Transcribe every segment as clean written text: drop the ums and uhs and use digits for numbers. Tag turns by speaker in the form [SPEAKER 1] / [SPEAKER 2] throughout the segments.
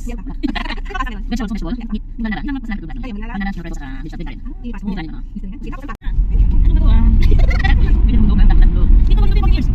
[SPEAKER 1] Yes. Vegetable, vegetable. Hindi na lang. Hindi na lang. Hindi na lang. Hindi sa vegetable rin. Hindi na lang. Ano ba ito ah? Binulog ang tatlo. Dito mo yung years.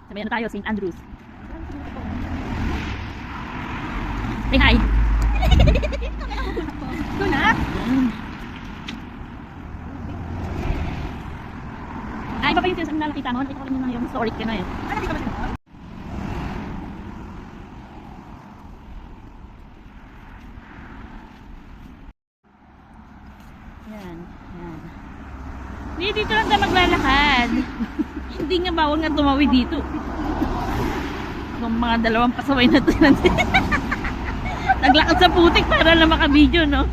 [SPEAKER 1] Sabay na tayo, St. Andrews. Say hi. Ito na. Ay, iba pa yung sinasabi na nakita mo. Nakita ko rin yung historic ka na eh. Nakita ba siya? Yan. Yan. Dito lang tayo maglalakad. Hindi nga bawal nga tumawid dito. Yung mga dalawang pasaway na ito. Naglakad sa putik para na makabidyo, no?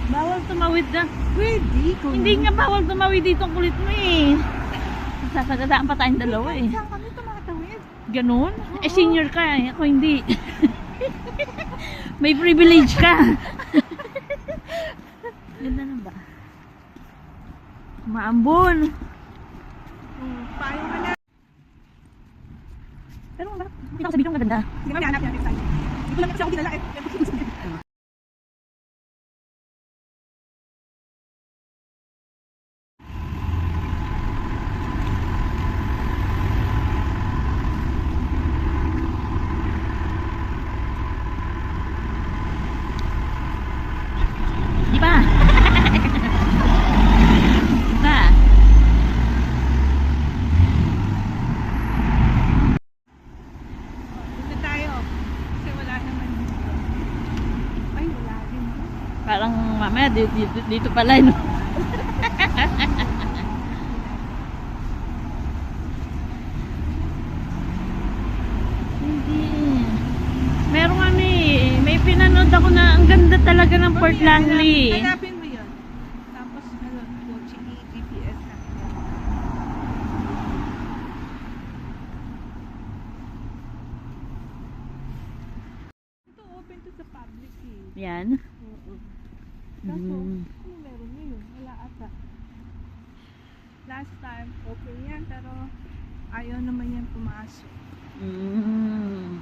[SPEAKER 1] Bawal tumawid na.
[SPEAKER 2] Pwede.
[SPEAKER 1] Hindi nga bawal tumawid dito ang kulit mo eh. Sasagadaan pa tayong dalawa eh.
[SPEAKER 2] Saan kami tumatawid?
[SPEAKER 1] Ganun? Eh senior ka eh. Ako hindi. May privilege ka. Ganda na ba? Maambon.
[SPEAKER 2] Payo ka na.
[SPEAKER 1] Pero bakit hindi ako sabihin kong maganda?
[SPEAKER 2] Hindi ka hanap natin tayo. Hindi ko lang kasi ako dinala eh.
[SPEAKER 1] Di ba? Di ba? dito pala, no? Hindi. Meron kami, may pinanood ako na ang ganda talaga ng Port Langley.
[SPEAKER 2] Hanapin mo yun. Tapos, GPS na. Ito open to sa public eh.
[SPEAKER 1] Yan.
[SPEAKER 2] Oo. Kaso,
[SPEAKER 1] Mm.
[SPEAKER 2] ano meron ngayon? Wala ata. Last time, open yan, pero ayaw naman yan pumasok.
[SPEAKER 1] Mm.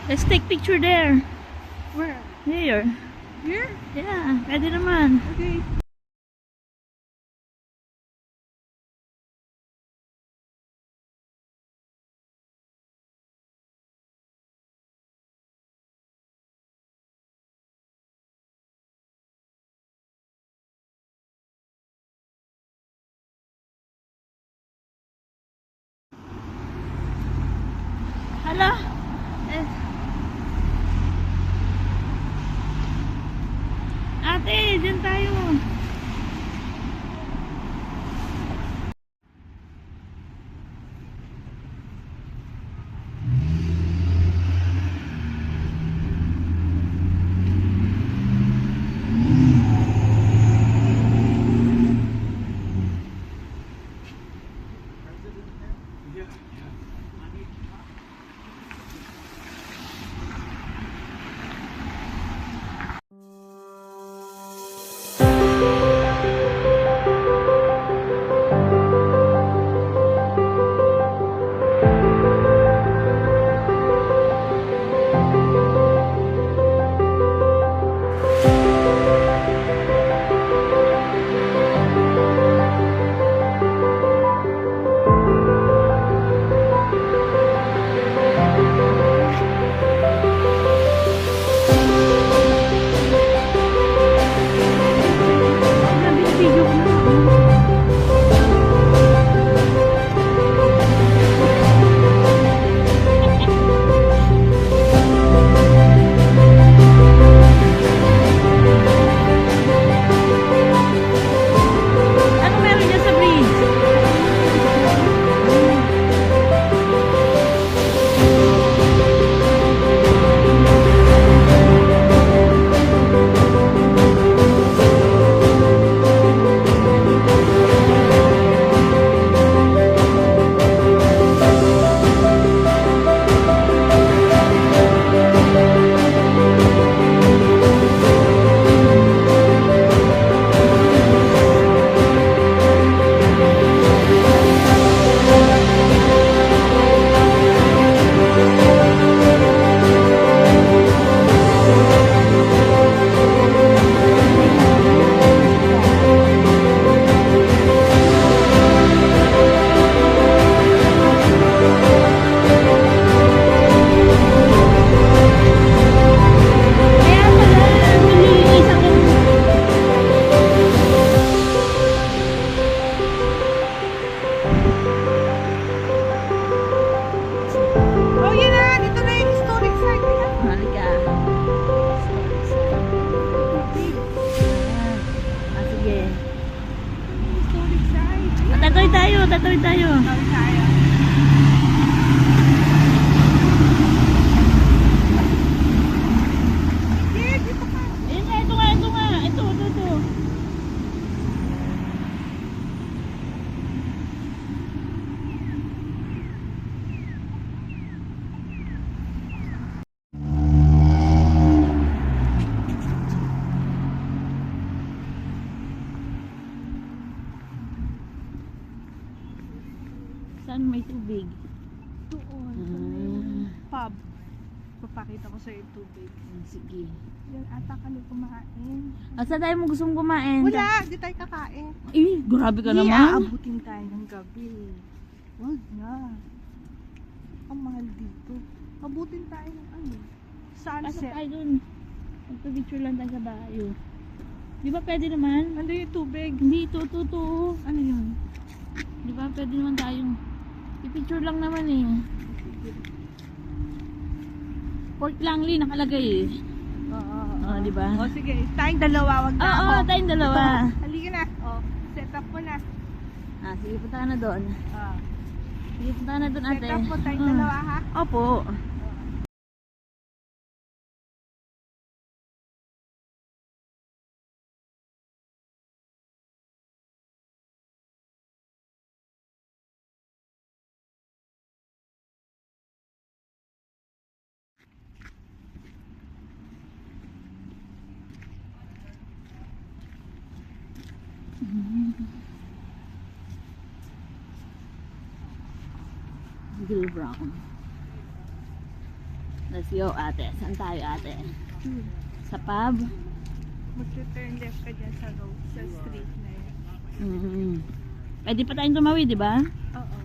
[SPEAKER 1] Let's take picture there.
[SPEAKER 2] Where?
[SPEAKER 1] Here.
[SPEAKER 2] Here?
[SPEAKER 1] Yeah, pwede naman.
[SPEAKER 2] Okay.
[SPEAKER 1] Hala. Eh. Ate, dyan tayo. Tatawid tayo.
[SPEAKER 2] Tawid tayo. Hindi, dito ka.
[SPEAKER 1] Ayun nga, ito nga, ito nga. Ito. Saan may tubig?
[SPEAKER 2] Doon. Pub. Papakita ko sa'yo yung tubig.
[SPEAKER 1] Sige.
[SPEAKER 2] Yan ata kami kumain.
[SPEAKER 1] Saan tayo mo gustong kumain?
[SPEAKER 2] Wala, di tayo kakain.
[SPEAKER 1] Eh, grabe ka
[SPEAKER 2] Hindi,
[SPEAKER 1] naman.
[SPEAKER 2] aabutin tayo ng gabi. Wag na. Ang mahal dito. Abutin tayo ng ano?
[SPEAKER 1] Pasok
[SPEAKER 2] Sunset.
[SPEAKER 1] tayo dun. Magpapicture lang tayo sa bayo. Di ba pwede naman?
[SPEAKER 2] Ano yung tubig?
[SPEAKER 1] Hindi, ito.
[SPEAKER 2] Ano yun?
[SPEAKER 1] Di ba pwede naman tayong i-picture lang naman eh. Pork lang li nakalagay eh.
[SPEAKER 2] Oo.
[SPEAKER 1] Oh, di ba?
[SPEAKER 2] O sige, tayong dalawa, wag na ako.
[SPEAKER 1] Oo, tayong dalawa.
[SPEAKER 2] Halika na. O, set up mo na.
[SPEAKER 1] Ah, sige, punta ka na doon. Sige, punta ka na doon, ate.
[SPEAKER 2] Set up mo tayong
[SPEAKER 1] Ah.
[SPEAKER 2] dalawa, ha?
[SPEAKER 1] Opo. Grill brown. Let's go, ate. Saan tayo, ate? Sa pub?
[SPEAKER 2] Mag-turn left ka dyan sa road, sa street na yan.
[SPEAKER 1] Pwede pa tayong tumawid, di ba?
[SPEAKER 2] Oo.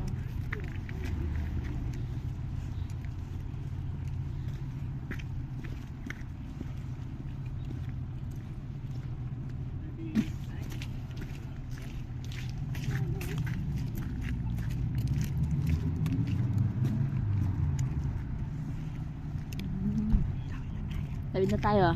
[SPEAKER 1] Tawid na tayo.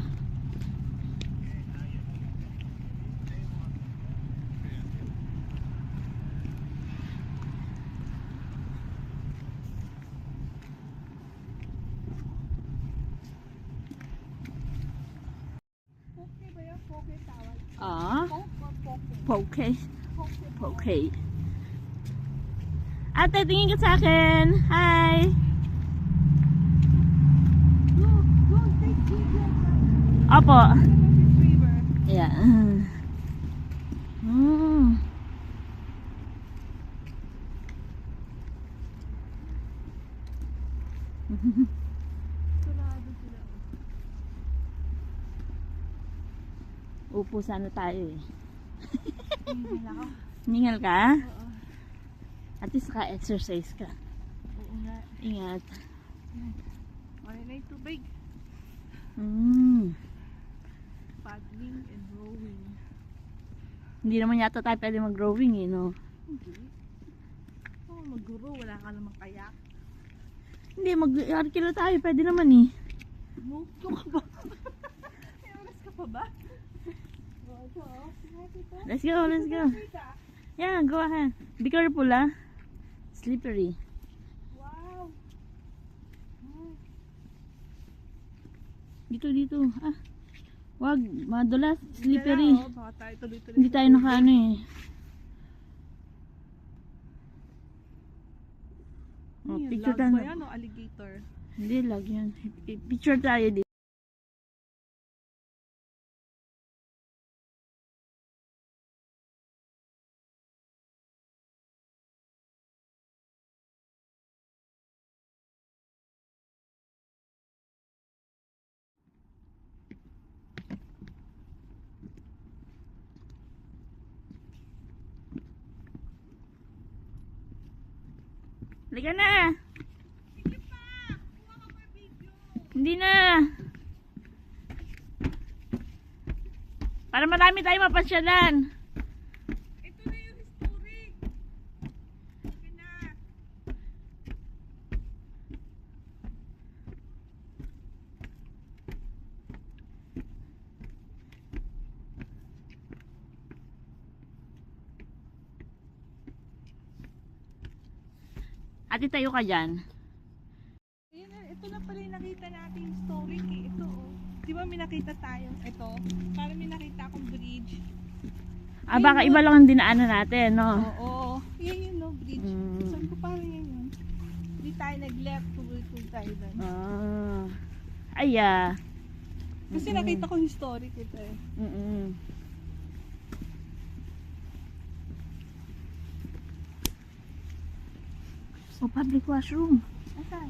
[SPEAKER 2] Poke ba yan? Poke tawag?
[SPEAKER 1] Ah,
[SPEAKER 2] Poke or poke?
[SPEAKER 1] poke.
[SPEAKER 2] Poke.
[SPEAKER 1] Poke. Ate, tingin ka sa akin. Hi.
[SPEAKER 2] Go, go, take video.
[SPEAKER 1] Opo.
[SPEAKER 2] River.
[SPEAKER 1] Yeah. Mm.
[SPEAKER 2] Sarado sila.
[SPEAKER 1] Upo sana tayo eh.
[SPEAKER 2] Hindi na ako.
[SPEAKER 1] Ningal ka?
[SPEAKER 2] Oo.
[SPEAKER 1] At least ka-exercise ka.
[SPEAKER 2] Oo nga.
[SPEAKER 1] Ingat.
[SPEAKER 2] Wala na yung tubig. Paddling and rowing.
[SPEAKER 1] Hindi naman yata tayo pwede mag-rowing eh, no?
[SPEAKER 2] Hindi. Oo, mag-guro. Wala ka namang kayak.
[SPEAKER 1] Hindi, mag-arkilo tayo. Pwede naman eh.
[SPEAKER 2] Move ka ba? May oras ka pa ba? Oo, ito.
[SPEAKER 1] Let's go, let's go. Yeah, go ahead. Be careful ah. Slippery.
[SPEAKER 2] Wow.
[SPEAKER 1] Dito, dito. Ah. Wag, madulas. Slippery.
[SPEAKER 2] Kaya, baka tayo tuloy-tuloy.
[SPEAKER 1] Hindi tayo nakaano eh. Oh, picture tayo.
[SPEAKER 2] Ba yan o alligator?
[SPEAKER 1] Hindi, lag yan. Picture tayo dito. Halika na! Hindi na! Para marami tayo mapasyalan.
[SPEAKER 2] Ito na yung history. Sige na.
[SPEAKER 1] Ate, tayo ka dyan.
[SPEAKER 2] Ayan na, ito na pala yung nakita natin yung story eh. Ito oh. Di ba may nakita tayo? Ito. Parang may nakita akong bridge.
[SPEAKER 1] Ah, baka iba lang ang dinaanan natin, no?
[SPEAKER 2] Oo. Yan yun no, bridge.
[SPEAKER 1] Mm.
[SPEAKER 2] Sabi ko parang yan yun. Hindi tayo nag-left, tuloy-tuloy tayo doon.
[SPEAKER 1] Ah. Aya.
[SPEAKER 2] Kasi nakita ko historic ito eh.
[SPEAKER 1] Oh, public washroom.
[SPEAKER 2] Asan?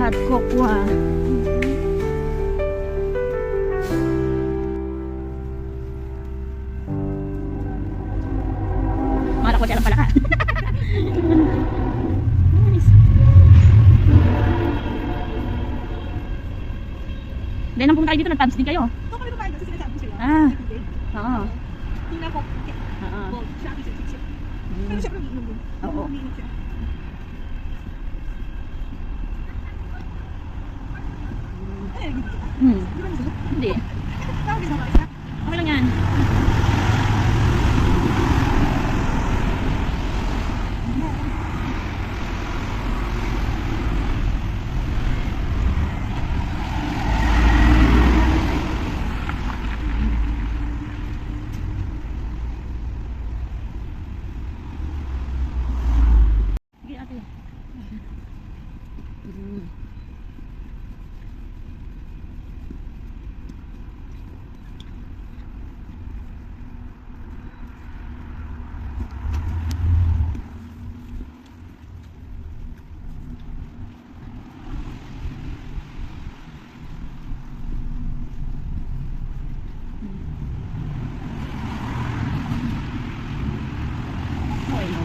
[SPEAKER 1] hot cocoa. Mala ko siya lang pala ka. Nice. Dahil nang pumunta kayo dito, nag-tabs din kayo.
[SPEAKER 2] Ito kami kumain kasi sinasabi ko sa'yo.
[SPEAKER 1] Ah.
[SPEAKER 2] Everyday.
[SPEAKER 1] Oo.
[SPEAKER 2] Hindi na ako.
[SPEAKER 1] Oo.
[SPEAKER 2] Gold. Siya ako siya. Pero syempre, umiinom.
[SPEAKER 1] Oo.
[SPEAKER 2] Umiinom siya. Ay, hindi kita.
[SPEAKER 1] Hmm.
[SPEAKER 2] Di ba nasuot?
[SPEAKER 1] Hindi.
[SPEAKER 2] Tawag din ako isa.
[SPEAKER 1] Okay lang yan. Sige ate. Hmm. Okay, no.